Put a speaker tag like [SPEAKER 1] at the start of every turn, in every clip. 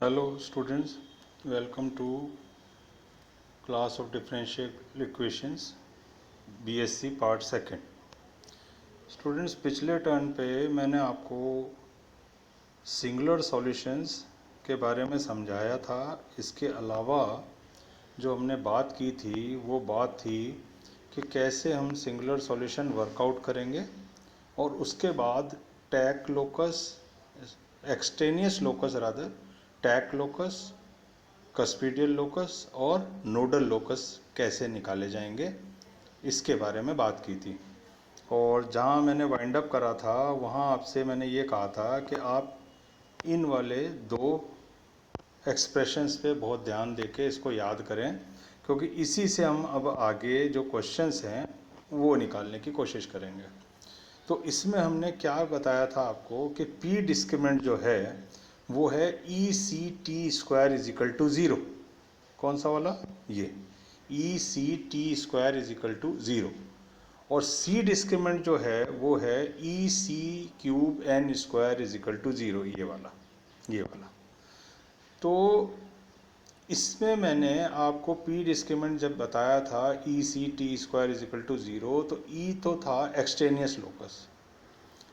[SPEAKER 1] Hello students, welcome to class of differential equations BSc part second. Students, पिछले turn पे मैंने आपको singular solutions के बारे में समझाया था। इसके अलावा जो हमने बात की थी वो बात थी कि कैसे हम सिंगुलर सॉल्यूशन वर्कआउट करेंगे और उसके बाद tac locus, extraneous locus rather, tac locus, कस्पीडियल locus और नोडल लोकस कैसे निकाले जाएंगे, इसके बारे में बात की थी। और जहाँ मैंने वाइंड अप करा था वहाँ आपसे मैंने ये कहा था कि आप इन वाले दो एक्सप्रेशंस पे बहुत ध्यान देके इसको याद करें, क्योंकि इसी से हम अब आगे जो क्वेश्चंस हैं वो निकालने की कोशिश करेंगे। तो इसमें हमने क्या बताया था आपको कि पी डिस्क्रिमिनेंट जो है वो है E C T square is equal to zero. कौन सा वाला? ये E C T square is equal to zero. और सी डिस्क्रिमिनेंट जो है वो है E C cube N square is equal to zero, ये वाला। तो इसमें मैंने आपको पी डिस्क्रिमिनेंट जब बताया था E C T square is equal to zero, तो ई तो था एक्सटेनियस लोकस,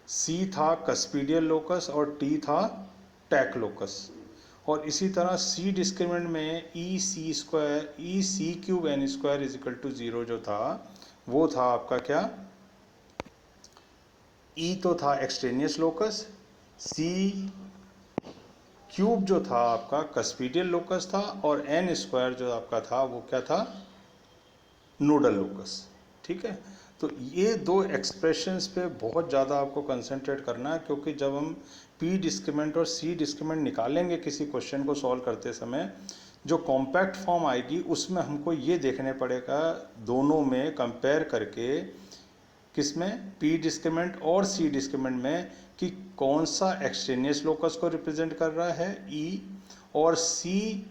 [SPEAKER 1] सी था कस्पीडियल लोकस और टी था टैक लोकस। और इसी तरह सी डिस्क्रिमिनेंट में E C cube N square is equal to zero जो था वो था आपका क्या? ई तो था एक्सटेनियस लोकस, सी क्यूब जो था आपका कस्पीडियल लोकस था और एन स्क्वायर जो आपका था वो क्या था? Nodal locus. ठीक है, तो ये दो एक्सप्रेशंस पे बहुत ज़्यादा आपको कंसंट्रेट करना है, क्योंकि जब हम पी डिस्क्रिमिनेंट और सी डिस्क्रिमिनेंट निकालेंगे किसी क्वेश्चन को सॉल्व करते समय, जो कॉम्पैक्ट फॉर्म आएगी उसमें हमको ये देखने पड़ेगा दोनों में कंपेयर करके, किसमें? पी डिस्क्रिमिनेंट और सी डिस्क्रिमिनेंट में, कि कौन सा एक्सटेनियस लोकस को रिप्रेजेंट कर रहा है ई, और सी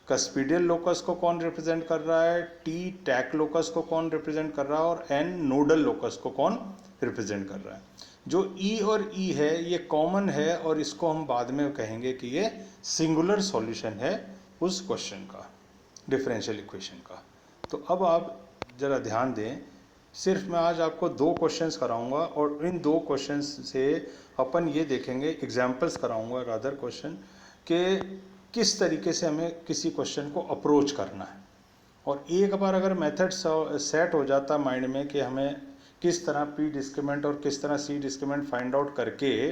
[SPEAKER 1] कस्पीडियल लोकस को कौन रिप्रेजेंट कर रहा है, टी टैक लोकस को कौन रिप्रेजेंट कर रहा है, और एन नोडल लोकस को कौन रिप्रेजेंट कर रहा है। जो ई और ई है ये कॉमन है और इसको हम बाद में कहेंगे कि ये सिंगुलर सॉल्यूशन है उस क्वेश्चन का, डिफरेंशियल इक्वेशन का। तो अब आप ज़रा ध्यान दें, सिर्फ मैं आज आपको दो क्वेश्चंस कराऊंगा और इन दो क्वेश्चंस से अपन ये देखेंगे, एग्जांपल्स कराऊंगा रादर क्वेश्चन, कि किस तरीके से हमें किसी क्वेश्चन को अप्रोच करना है। और एक बार अगर मेथड सेट हो जाता माइंड में कि हमें किस तरह पी डिस्क्रिमिनेंट और किस तरह सी डिस्क्रिमिनेंट फाइंड आउट करके,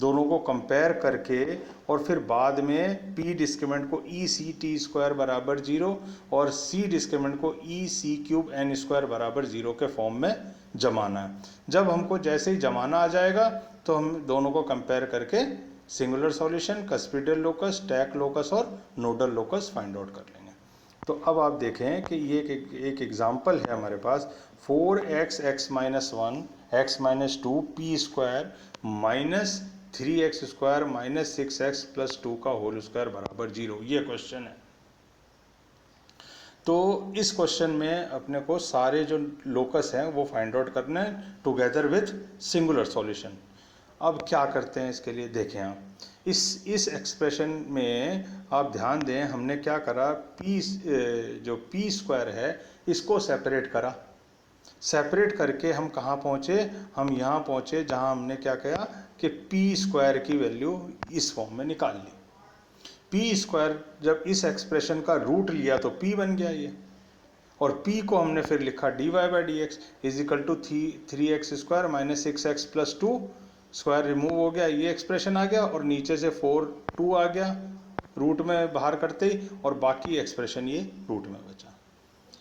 [SPEAKER 1] दोनों को कंपेयर करके, और फिर बाद में पी डिस्क्रिमिनेंट को ई सी टी स्क्वायर बराबर ज़ीरो और सी डिस्क्रिमिनेंट को ई सी क्यूब एन स्क्वायर बराबर ज़ीरो के फॉर्म में जमाना है। जब हमको जैसे ही जमाना आ जाएगा तो हम दोनों को कंपेयर करके singular solution, कस्पीडियल locus, tac locus और नोडल लोकस फाइंड आउट कर लेंगे। तो अब आप देखें कि ये एक एग्जाम्पल है हमारे पास, 4x x minus one x minus two P square minus 3x square minus 6x plus to का होल स्क्वायर बराबर ज़ीरो, ये क्वेश्चन है। तो इस क्वेश्चन में अपने को सारे जो लोकस हैं वो फाइंड आउट करना है टुगेदर विथ सिंगुलर सॉल्यूशन। अब क्या करते हैं इसके लिए, देखें आप इस एक्सप्रेशन में आप ध्यान दें, हमने क्या करा, पी जो पी स्क्वायर है इसको सेपरेट करा। सेपरेट करके हम कहाँ पहुँचे? हम यहाँ पहुँचे जहाँ हमने क्या किया कि पी स्क्वायर की वैल्यू इस फॉर्म में निकाल ली। पी स्क्वायर जब इस एक्सप्रेशन का रूट लिया तो पी बन गया ये, और p को हमने फिर लिखा dy by d x is equal to 3x square minus 6x plus two, square remove हो गया, ये एक्सप्रेशन आ गया, और नीचे से 4 आ गया रूट में बाहर करते ही, और बाकी एक्सप्रेशन ये रूट में बचा।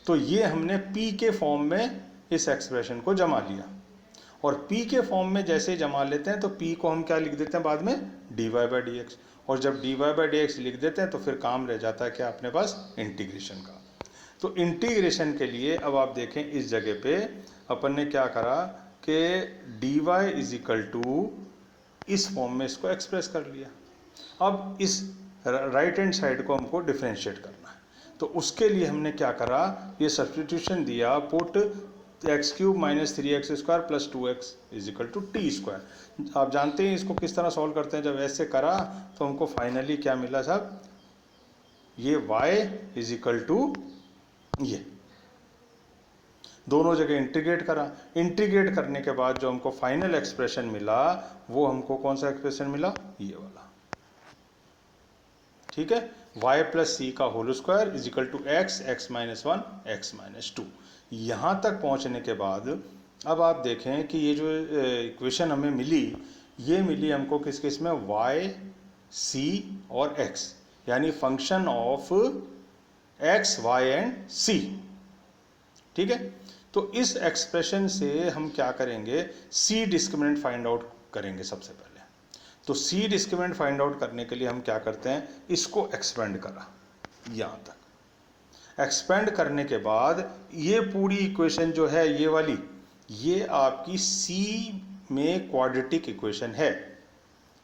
[SPEAKER 1] तो ये हमने p के फॉर्म में इस एक्सप्रेशन को जमा लिया, और p के फॉर्म में जैसे ही जमा लेते हैं तो p को हम क्या लिख देते हैं बाद में? dy by d x. और जब dy बाई डी एक्स लिख देते हैं तो फिर काम रह जाता है क्या अपने पास? इंटीग्रेशन का। तो इंटीग्रेशन के लिए अब आप देखें इस जगह पे अपन ने क्या करा कि dy इज इक्वल टू इस फॉर्म में इसको एक्सप्रेस कर लिया। अब इस राइट हैंड साइड को हमको डिफ्रेंशिएट करना है, तो उसके लिए हमने क्या करा, ये सब्स्टिट्यूशन दिया, put x cube minus 3x square plus 2x is equal to t square. आप जानते हैं इसको किस तरह सॉल्व करते हैं। जब ऐसे करा तो हमको फाइनली क्या मिला साहब, ये y इज इक्वल टू ये, दोनों जगह इंटीग्रेट करा। इंटीग्रेट करने के बाद जो हमको फाइनल एक्सप्रेशन मिला वो हमको कौन सा एक्सप्रेशन मिला, ये वाला, ठीक है। y प्लस सी का whole square is equal to x, x minus 1, x minus 2। यहाँ तक पहुँचने के बाद अब आप देखें कि ये जो इक्वेशन हमें मिली, ये मिली हमको किस किस में, y, c और x, यानी function of x, y and c, ठीक है। तो इस एक्सप्रेशन से हम क्या करेंगे, c डिस्क्रिमिनेंट फाइंड आउट करेंगे सबसे पहले। तो c डिस्क्रिमिनेंट फाइंड आउट करने के लिए हम क्या करते हैं, इसको एक्सपेंड करा यहाँ तक। एक्सपेंड करने के बाद ये पूरी इक्वेशन जो है ये वाली, ये आपकी c में क्वाड्रेटिक इक्वेशन है।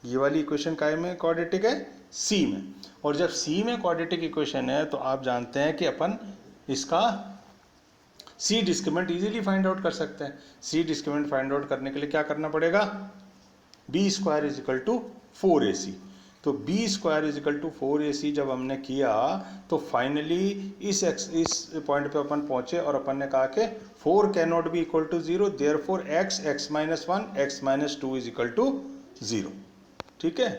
[SPEAKER 1] ये वाली इक्वेशन काय में क्वाड्रेटिक है, c में। और जब c में क्वाड्रेटिक इक्वेशन है तो आप जानते हैं कि अपन इसका c discriminant easily find out कर सकते हैं। c डिस्क्रिमिनेंट फाइंड आउट करने के लिए क्या करना पड़ेगा, b square is equal to 4ac। तो b square is equal to 4ac जब हमने किया तो फाइनली इस पॉइंट पे अपन पहुंचे और अपन ने कहा कि 4 can not be equal to 0, therefore x, x minus 1, x minus 2 is equal to 0, ठीक है।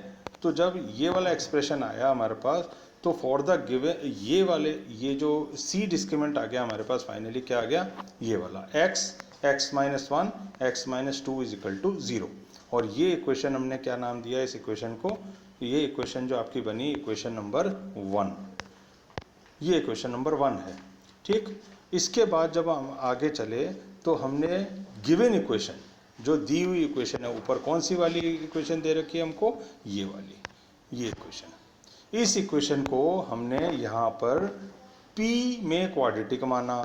[SPEAKER 1] तो जब ये वाला एक्सप्रेशन आया हमारे पास तो फॉर द गिवन ये वाले, ये जो c डिस्क्रिमिनेंट आ गया हमारे पास, फाइनली क्या आ गया, ये वाला x, x minus 1, x minus 2 is equal to 0। और ये इक्वेशन हमने क्या नाम दिया इस इक्वेशन को, ये इक्वेशन जो आपकी बनी इक्वेशन नंबर 1, ये इक्वेशन नंबर 1 है, ठीक। इसके बाद जब हम आगे चले तो हमने गिवन इक्वेशन, जो दी हुई इक्वेशन है ऊपर, कौन सी वाली इक्वेशन दे रखी है हमको, ये वाली, ये इक्वेशन। इस इक्वेशन को हमने यहाँ पर p में क्वाड्रेटिक माना,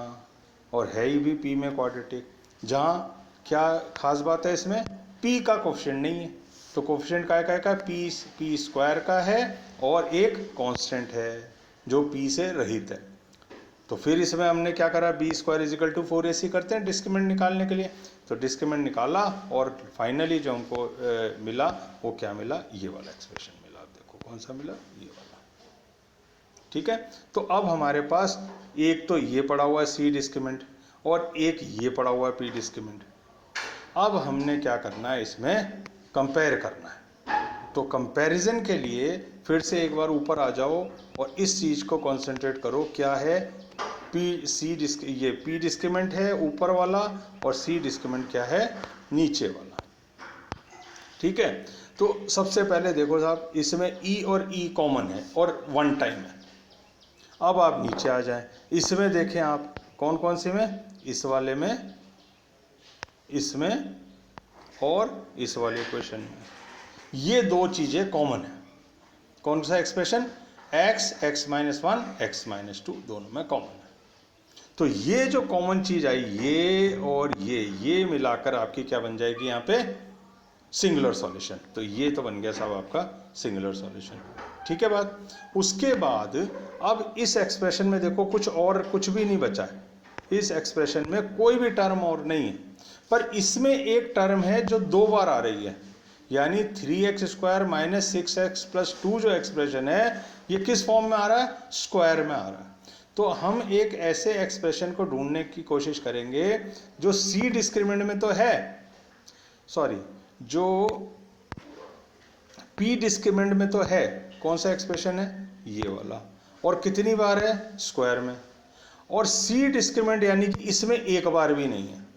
[SPEAKER 1] और है ही भी p में क्वाड्रेटिक। जहाँ क्या खास बात है इसमें, p का कोफिशिएंट नहीं है, तो कोफिशिएंट काय का p स्क्वायर का है, और एक कांस्टेंट है जो p से रहित है। तो फिर इसमें हमने क्या करा, b square is equal to 4ac करते हैं डिस्क्रिमिनेंट निकालने के लिए। तो डिस्क्रिमिनेंट निकाला और फाइनली जो हमको मिला वो क्या मिला, ये वाला एक्सप्रेशन मिला। आप देखो कौन सा मिला, ये वाला, ठीक है। तो अब हमारे पास एक तो ये पड़ा हुआ है c डिस्क्रिमिनेंट, और एक ये पड़ा हुआ है p डिस्क्रिमिनेंट। अब हमने क्या करना है, इसमें कंपेयर करना है। तो कंपैरिजन के लिए फिर से एक बार ऊपर आ जाओ और इस चीज़ को कंसंट्रेट करो, क्या है, ये p डिस्क्रिमिनेंट है ऊपर वाला, और c डिस्क्रिमिनेंट क्या है, नीचे वाला, ठीक है। तो सबसे पहले देखो साहब, इसमें e और e कॉमन है और 1 टाइम है। अब आप नीचे आ जाएं, इसमें देखें आप कौन कौन से में, इस वाले में, इसमें और इस वाले इक्वेशन में, ये दो चीज़ें कॉमन है। कौन सा expression, x, x minus 1, x minus 2 दोनों में कॉमन है। तो ये जो कॉमन चीज़ आई, ये और ये मिलाकर आपकी क्या बन जाएगी यहाँ पे, सिंगुलर सॉल्यूशन। तो ये तो बन गया साहब आपका सिंगुलर सॉल्यूशन, ठीक है बात। उसके बाद अब इस एक्सप्रेशन में देखो कुछ भी नहीं बचा है, इस एक्सप्रेशन में कोई भी टर्म और नहीं है, पर इसमें एक टर्म है जो 2 बार आ रही है, यानी 3x square minus 6x plus 2 जो एक्सप्रेशन है ये किस फॉर्म में आ रहा है, स्क्वायर में आ रहा है। तो हम एक ऐसे एक्सप्रेशन को ढूंढने की कोशिश करेंगे जो c डिस्क्रिमिनेंट में तो है, सॉरी, जो p डिस्क्रिमिनेंट में तो है। कौन सा एक्सप्रेशन है, ये वाला, और कितनी बार है, स्क्वायर में। और c डिस्क्रिमिनेंट यानी कि इसमें एक बार भी नहीं है।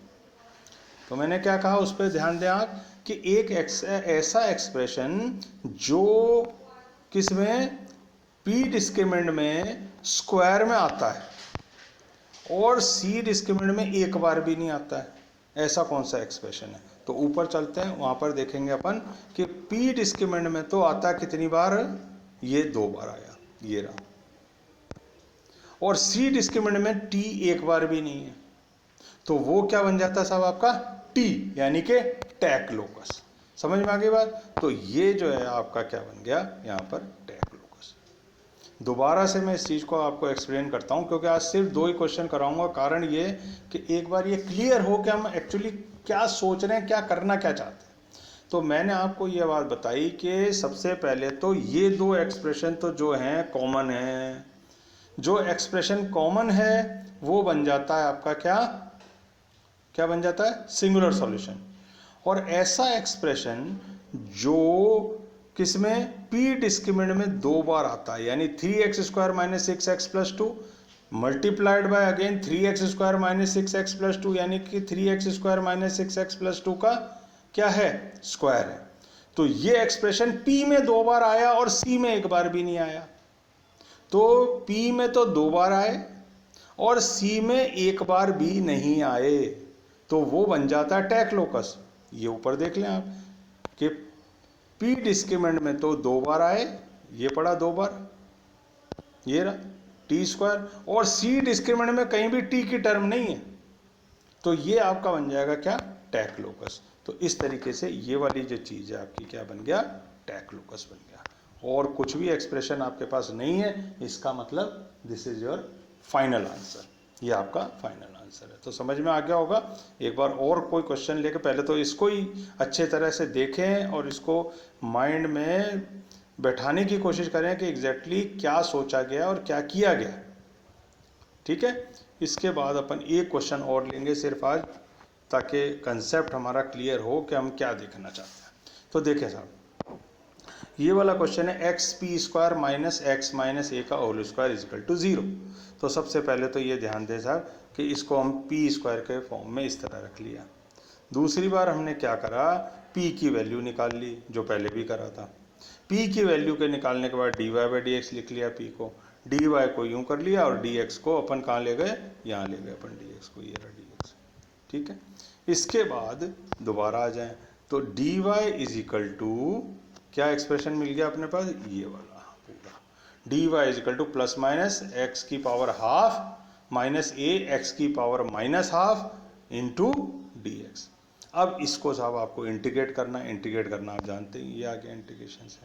[SPEAKER 1] तो मैंने क्या कहा, उस पर ध्यान दें आप कि एक ऐसा एक्सप्रेशन जो किसमें, p डिस्क्रिमिनेंट में स्क्वायर में आता है और c डिस्क्रिमिनेंट में एक बार भी नहीं आता है, ऐसा कौन सा एक्सप्रेशन है। तो ऊपर चलते हैं, वहाँ पर देखेंगे अपन कि p डिस्क्रिमिनेंट में तो आता है कितनी बार, ये 2 बार आया, ये रहा, और c डिस्क्रिमिनेंट में t एक बार भी नहीं है। तो वो क्या बन जाता है साहब आपका, t, यानी कि टैक लोकस। समझ में आ गई बात। तो ये जो है आपका क्या बन गया यहाँ पर, टैक लोकस। दोबारा से मैं इस चीज़ को आपको एक्सप्लेन करता हूँ, क्योंकि आज सिर्फ 2 ही क्वेश्चन कराऊंगा। कारण ये कि एक बार ये क्लियर हो कि हम एक्चुअली क्या सोच रहे हैं, क्या करना क्या चाहते हैं। तो मैंने आपको ये बात बताई कि सबसे पहले तो ये 2 एक्सप्रेशन तो जो हैं कॉमन है। जो एक्सप्रेशन कॉमन है वो बन जाता है आपका क्या क्या बन जाता है, सिंगुलर सॉल्यूशन। और ऐसा एक्सप्रेशन जो किसमें, पी डिस्क्रिमिनेंट में 2 बार आता है, यानी 3x² - 6x + 2 multiplied by again 3x² - 6x + 2, यानी कि 3x² - 6x + 2 का क्या है, स्क्वायर है। तो ये एक्सप्रेशन P में 2 बार आया और C में 1 बार भी नहीं आया। तो P में तो 2 बार आए और C में 1 बार भी नहीं आए, तो वो बन जाता है टैक लोकस। ये ऊपर देख लें आप कि P डिस्क्रिमिनेंट में तो 2 बार आए, ये पड़ा 2 बार, ये रहा t², और C डिस्क्रिमिनेंट में कहीं भी t की टर्म नहीं है, तो ये आपका बन जाएगा क्या, टैक लोकस। तो इस तरीके से ये वाली जो चीज़ है आपकी क्या बन गया, टैक लोकस बन गया। और कुछ भी एक्सप्रेशन आपके पास नहीं है, इसका मतलब this is your final answer, ये आपका फाइनल आंसर है। तो समझ में आ गया होगा। एक बार और कोई क्वेश्चन लेके पहले तो इसको ही अच्छे तरह से देखें और इसको माइंड में बैठाने की कोशिश करें कि एग्जैक्टली क्या सोचा गया और क्या किया गया, ठीक है। इसके बाद अपन एक क्वेश्चन और लेंगे सिर्फ आज, ताकि कंसेप्ट हमारा क्लियर हो कि हम क्या देखना चाहते हैं। तो देखें साहब, ये वाला क्वेश्चन है xp² - x - a का होल स्क्वायर = 0। तो सबसे पहले तो ये ध्यान दें साहब कि इसको हम p² के फॉर्म में इस तरह रख लिया। दूसरी बार हमने क्या करा, p की वैल्यू निकाल ली, जो पहले भी करा था। p की वैल्यू के निकालने के बाद dy/dx लिख लिया, p को, dy को यूं कर लिया और dx को अपन कहाँ ले गए, यहाँ ले गए अपन dx को, ये रहा dx, ठीक है। इसके बाद दोबारा आ जाएं तो dy = क्या एक्सप्रेशन मिल गया अपने पास, ये वाला पूरा, dy = +- x² ½ - a x² -½ into dx। अब इसको साहब आपको इंटीग्रेट करना आप जानते हैं, ये आगे इंटीग्रेशन से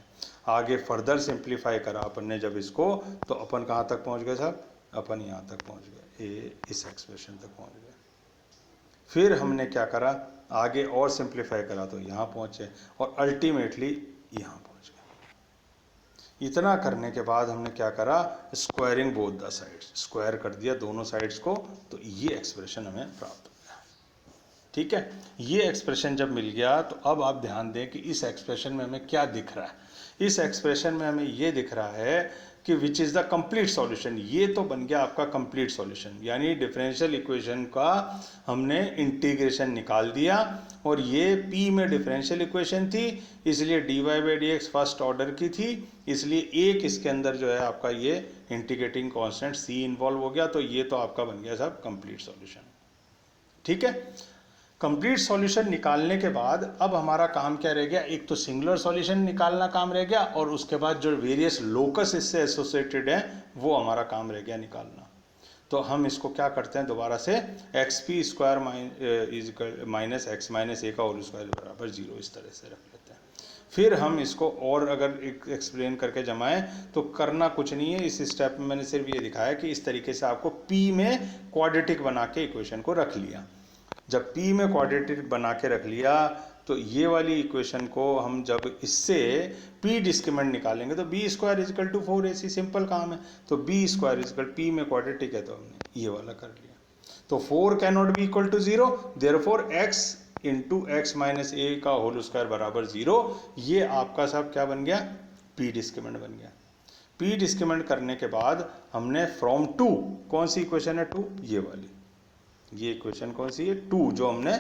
[SPEAKER 1] आगे फर्दर सिंप्लीफाई करा अपन ने जब इसको, तो अपन कहाँ तक पहुँच गए साहब, अपन यहाँ तक पहुँच गए, इस एक्सप्रेशन तक पहुँच गए। फिर हमने क्या करा, आगे और सिंप्लीफाई करा तो यहाँ पहुँचे और अल्टीमेटली यहाँ पहुँच गए। इतना करने के बाद हमने क्या करा, squaring both the sides, square कर दिया दोनों साइड्स को, तो ये एक्सप्रेशन हमें प्राप्त हो गया, ठीक है। ये एक्सप्रेशन जब मिल गया तो अब आप ध्यान दें कि इस एक्सप्रेशन में हमें क्या दिख रहा है। इस एक्सप्रेशन में हमें ये दिख रहा है कि which is the complete solution. ये तो बन गया आपका कंप्लीट सॉल्यूशन, यानी डिफरेंशियल इक्वेशन का हमने इंटीग्रेशन निकाल दिया, और ये p में डिफरेंशियल इक्वेशन थी, इसलिए dy/dx फर्स्ट ऑर्डर की थी, इसलिए एक इसके अंदर जो है आपका ये इंटीग्रेटिंग कांस्टेंट c इन्वॉल्व हो गया। तो ये तो आपका बन गया साहब कंप्लीट सॉल्यूशन, ठीक है। कंप्लीट सॉल्यूशन निकालने के बाद अब हमारा काम क्या रह गया, एक तो सिंगुलर सॉल्यूशन निकालना काम रह गया, और उसके बाद जो वेरियस लोकस इससे एसोसिएटेड हैं वो हमारा काम रह गया निकालना। तो हम इसको क्या करते हैं, दोबारा से xp² - x - a का होल स्क्वायर = 0 इस तरह से रख लेते हैं। फिर हम इसको और अगर एक्सप्लेन करके जमाएं तो करना कुछ नहीं है, इस स्टेप में मैंने सिर्फ ये दिखाया कि इस तरीके से आपको p में क्वाड्रेटिक बना के इक्वेशन को रख लिया। जब p में क्वाड्रेटिक बना के रख लिया तो ये वाली इक्वेशन को हम जब इससे p डिस्क्रिमिनेंट निकालेंगे तो b² = 4ac, सिंपल काम है। तो b² p में क्वाड्रेटिक है तो हमने ये वाला कर लिया। तो 4 cannot be equal to 0, therefore x × x - a का होल स्क्वायर = 0। ये आपका साहब क्या बन गया, p डिस्क्रिमिनेंट बन गया। p डिस्क्रिमिनेंट करने के बाद हमने फ्रॉम 2, कौन सी इक्वेशन है 2, ये वाली, ये इक्वेशन कौन सी है 2, जो हमने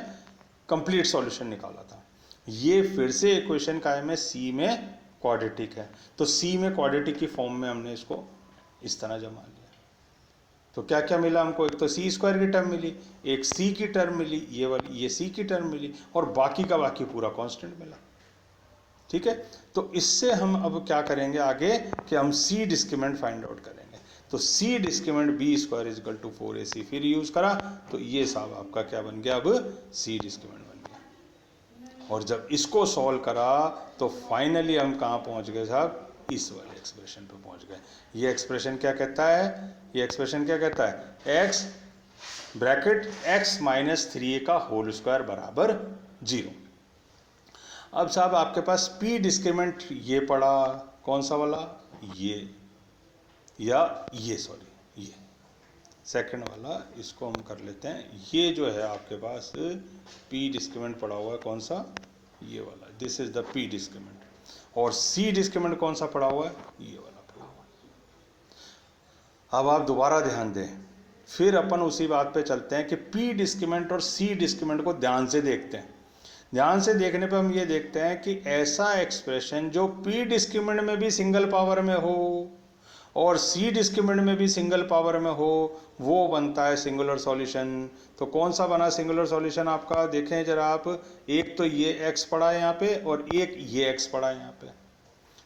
[SPEAKER 1] कंप्लीट सॉल्यूशन निकाला था, ये फिर से इक्वेशन का है सी में क्वाड्रेटिक है, तो सी में क्वाड्रेटिक की फॉर्म में हमने इसको इस तरह जमा लिया। तो क्या क्या मिला हमको, एक तो c² की टर्म मिली, एक c की टर्म मिली, ये वाली ये c की टर्म मिली, और बाकी का बाकी पूरा कांस्टेंट मिला, ठीक है। तो इससे हम अब क्या करेंगे आगे कि हम c डिस्क्रिमिनेंट फाइंड आउट करेंगे। तो c डिस्क्रिमिनेंट b² = 4ac फिर यूज़ करा, तो ये साहब आपका क्या बन गया, अब c डिस्क्रिमिनेंट बन गया। और जब इसको सॉल्व करा तो फाइनली हम कहाँ पहुँच गए साहब, इस वाले एक्सप्रेशन पे पहुंच गए। ये एक्सप्रेशन क्या कहता है, ये एक्सप्रेशन क्या कहता है, x bracket x minus 3a का होल स्क्वायर बराबर 0। अब साहब आपके पास पी डिस्क्रिमिनेंट ये पड़ा, कौन सा वाला, ये या ये, सॉरी ये सेकंड वाला, इसको हम कर लेते हैं। ये जो है आपके पास पी डिस्क्रिमिनेंट पड़ा हुआ है, कौन सा, ये वाला, this is the P discriminant. और सी डिस्क्रिमिनेंट कौन सा पड़ा हुआ है, ये वाला पड़ा हुआ है। अब आप दोबारा ध्यान दें, फिर अपन उसी बात पे चलते हैं कि पी डिस्क्रिमिनेंट और सी डिस्क्रिमिनेंट को ध्यान से देखते हैं। ध्यान से देखने पे हम ये देखते हैं कि ऐसा एक्सप्रेशन जो पी डिस्क्रिमिनेंट में भी सिंगल पावर में हो और सी डिस्क्रिमिनेंट में भी सिंगल पावर में हो, वो बनता है सिंगुलर सॉल्यूशन। तो कौन सा बना सिंगुलर सॉल्यूशन आपका, देखें जरा आप, एक तो ये x पड़ा है यहाँ पे और एक ये x पड़ा है यहाँ पे,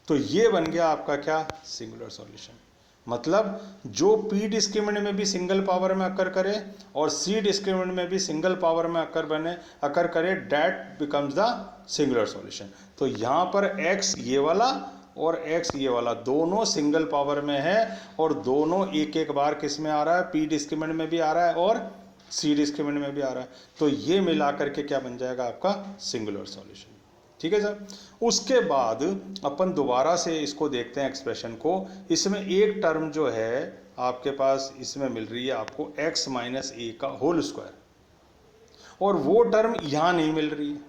[SPEAKER 1] तो ये बन गया आपका क्या, सिंगुलर सॉल्यूशन। मतलब जो पी डिस्क्रिमिनेंट में भी सिंगल पावर में अकर करे और सी डिस्क्रिमिनेंट में भी सिंगल पावर में अकर करे, that becomes the singular solution. तो यहाँ पर x ये वाला और x ये वाला दोनों सिंगल पावर में है और दोनों एक एक बार किस में आ रहा है, पी डिस्क्रिमिनेंट में भी आ रहा है और सी डिस्क्रिमिनेंट में भी आ रहा है। तो ये मिला करके क्या बन जाएगा आपका सिंगुलर सॉल्यूशन। ठीक है सर। उसके बाद अपन दोबारा से इसको देखते हैं एक्सप्रेशन को। इसमें एक टर्म जो है आपके पास इसमें मिल रही है आपको x माइनस ए का होल स्क्वायर, और वो टर्म यहां नहीं मिल रही है।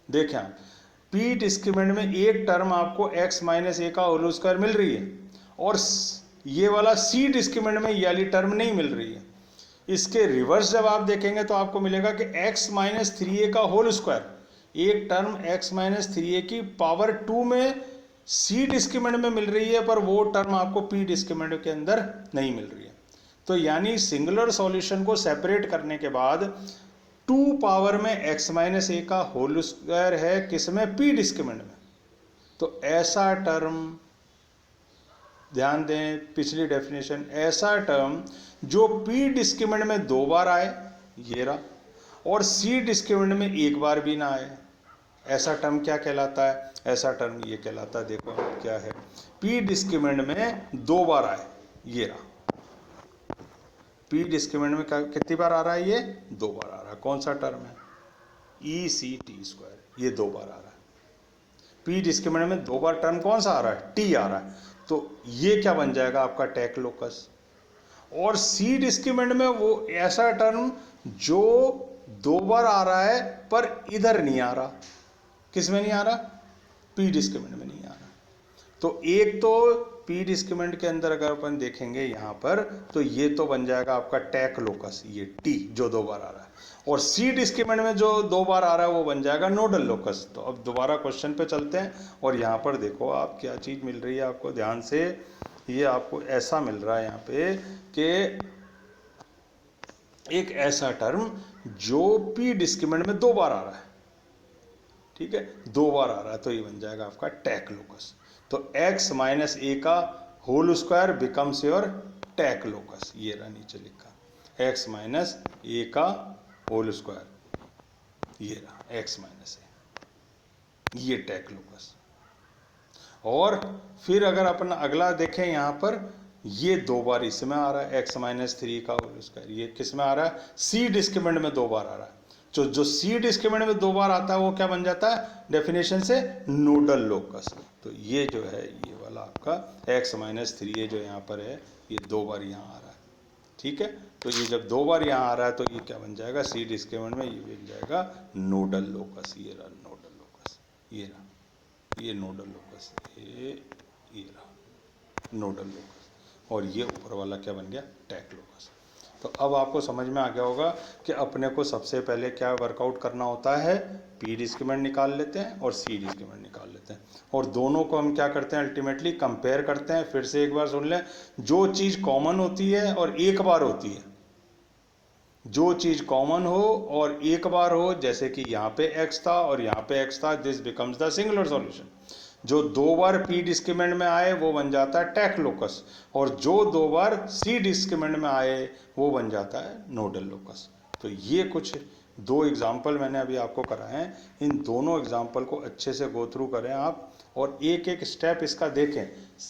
[SPEAKER 1] देखें आप, पी डिस्क्रिमिनेंट में एक टर्म आपको x माइनस ए का होल स्क्वायर मिल रही है और ये वाला सी डिस्क्रिमिनेंट में ये वाली टर्म नहीं मिल रही है। इसके रिवर्स जब आप देखेंगे तो आपको मिलेगा कि x माइनस 3a का होल स्क्वायर, एक टर्म x माइनस 3a की पावर 2 में सी डिस्क्रिमिनेंट में मिल रही है, पर वो टर्म आपको पी डिस्क्रिमिनेंट के अंदर नहीं मिल रही है। तो यानी सिंगुलर सॉल्यूशन को सेपरेट करने के बाद 2 पावर में x माइनस ए का होल स्क्वायर है किसमें, पी डिस्क्रिमिनेंट में। तो ऐसा टर्म, ध्यान दें पिछली डेफिनेशन, ऐसा टर्म जो पी डिस्क्रिमिनेंट में 2 बार आए, ये रहा, और सी डिस्क्रिमिनेंट में 1 बार भी ना आए, ऐसा टर्म क्या कहलाता है, ऐसा टर्म ये कहलाता है, देखो क्या है, पी डिस्क्रिमिनेंट में 2 बार आए, ये रहा, पी डिस्क्रिमिनेंट में कितनी बार आ रहा है, ये 2 बार आ रहा है। कौन सा टर्म है, ई सी टी स्क्वायर, ये 2 बार आ रहा है। पी डिस्क्रिमिनेंट में 2 बार टर्म कौन सा आ रहा है, टी आ रहा है, तो ये क्या बन जाएगा आपका टैक लोकस। और सी डिस्क्रिमिनेंट में वो ऐसा टर्म जो 2 बार आ रहा है पर इधर नहीं आ रहा, किस में नहीं आ रहा, पी डिस्क्रिमिनेंट में नहीं आ रहा। तो एक तो पी डिस्क्रिमिनेंट के अंदर अगर अपन देखेंगे यहाँ पर, तो ये तो बन जाएगा आपका टैक लोकस, ये टी जो 2 बार आ रहा है, और सी डिस्क्रिमिनेंट में जो 2 बार आ रहा है वो बन जाएगा नोडल लोकस। तो अब दोबारा क्वेश्चन पे चलते हैं, और यहाँ पर देखो आप क्या चीज़ मिल रही है आपको, ध्यान से, ये आपको ऐसा मिल रहा है यहाँ पे कि एक ऐसा टर्म जो पी डिस्क्रिमिनेंट में 2 बार आ रहा है, ठीक है, 2 बार आ रहा है, तो ये बन जाएगा आपका टैक लोकस। तो x माइनस ए का whole square becomes your tac locus, ये रहा नीचे लिखा, x माइनस ए का होल स्क्वायर, ये रहा x माइनस ए, ये टैक लोकस। और फिर अगर अपन अगला देखें यहाँ पर, ये 2 बार इसमें आ रहा है x माइनस 3 का होल स्क्वायर, ये किस में आ रहा है, सी डिस्क्रिमिनेंट में 2 बार आ रहा है। जो सी डिस्क्रिमिनेंट में 2 बार आता है वो क्या बन जाता है डेफिनेशन से, नोडल लोकस। तो ये जो है ये वाला आपका x माइनस 3a जो यहाँ पर है, ये 2 बार यहाँ आ रहा है, ठीक है। तो ये जब 2 बार यहाँ आ रहा है तो ये क्या बन जाएगा, सी डिस्क्रिमिनेंट में ये बन जाएगा नोडल लोकस, ये रहा नोडल लोकस, ये रहा, ये नोडल लोकस, ये रहा नोडल लोकस, और ये ऊपर वाला क्या बन गया, टैक लोकस। तो अब आपको समझ में आ गया होगा कि अपने को सबसे पहले क्या वर्कआउट करना होता है, पी डिस्क्रिमिनेंट निकाल लेते हैं और सी डिस्क्रिमिनेंट निकाल लेते हैं, और दोनों को हम क्या करते हैं, अल्टीमेटली कंपेयर करते हैं। फिर से एक बार सुन लें, जो चीज़ कॉमन होती है और एक बार होती है, जो चीज़ कॉमन हो और एक बार हो, जैसे कि यहाँ पे x था और यहाँ पे x था, this becomes the singular solution. जो 2 बार पी डिस्क्रिमिनेंट में आए वो बन जाता है टैक लोकस, और जो 2 बार सी डिस्क्रिमिनेंट में आए वो बन जाता है नोडल लोकस। तो ये कुछ 2 एग्जाम्पल मैंने अभी आपको कराए हैं, इन दोनों एग्जाम्पल को अच्छे से गो थ्रू करें आप, और एक एक स्टेप इसका देखें,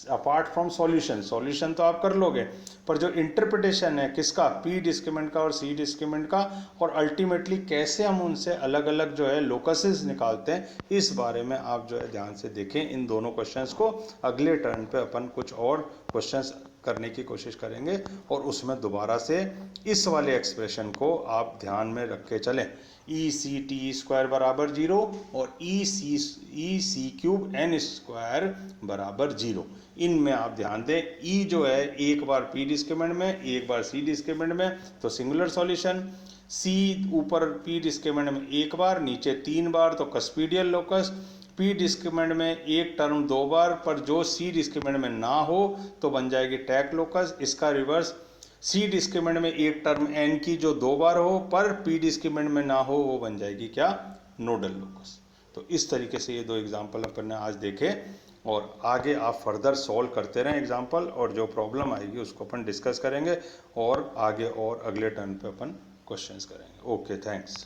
[SPEAKER 1] अपार्ट फ्रॉम सॉल्यूशन, सॉल्यूशन तो आप कर लोगे, पर जो इंटरप्रिटेशन है किसका, पी डिस्क्रिमिनेंट का और सी डिस्क्रिमिनेंट का, और अल्टीमेटली कैसे हम उनसे अलग अलग जो है लोकसेस निकालते हैं, इस बारे में आप जो है ध्यान से देखें इन दोनों क्वेश्चंस को। अगले टर्न पे अपन कुछ और क्वेश्चंस करने की कोशिश करेंगे और उसमें दोबारा से इस वाले एक्सप्रेशन को आप ध्यान में रख के चलें, ई सी टी स्क्वायर बराबर 0 और ई सी क्यूब एन स्क्वायर बराबर 0, इनमें आप ध्यान दें। ई जो है एक बार पी डिस्क्रिमिनेंट में, एक बार सी डिस्क्रिमिनेंट में, तो सिंगुलर सॉल्यूशन। सी ऊपर पी डिस्क्रिमिनेंट में एक बार, नीचे 3 बार, तो कस्पीडियल लोकस। पी डिस्क्रिमिनेंट में एक टर्म 2 बार, पर जो सी डिस्क्रिमिनेंट में ना हो तो बन जाएगी टैक लोकस। इसका रिवर्स, सी डिस्क्रिमिनेंट में एक टर्म एन की जो 2 बार हो पर पी डिस्क्रिमिनेंट में ना हो, वो बन जाएगी क्या, नोडल लोकस। तो इस तरीके से ये 2 एग्जाम्पल अपन ने आज देखे, और आगे आप फर्दर सॉल्व करते रहें एग्जाम्पल, और जो प्रॉब्लम आएगी उसको अपन डिस्कस करेंगे और आगे और अगले टर्न पे अपन क्वेश्चंस करेंगे। Okay, thanks.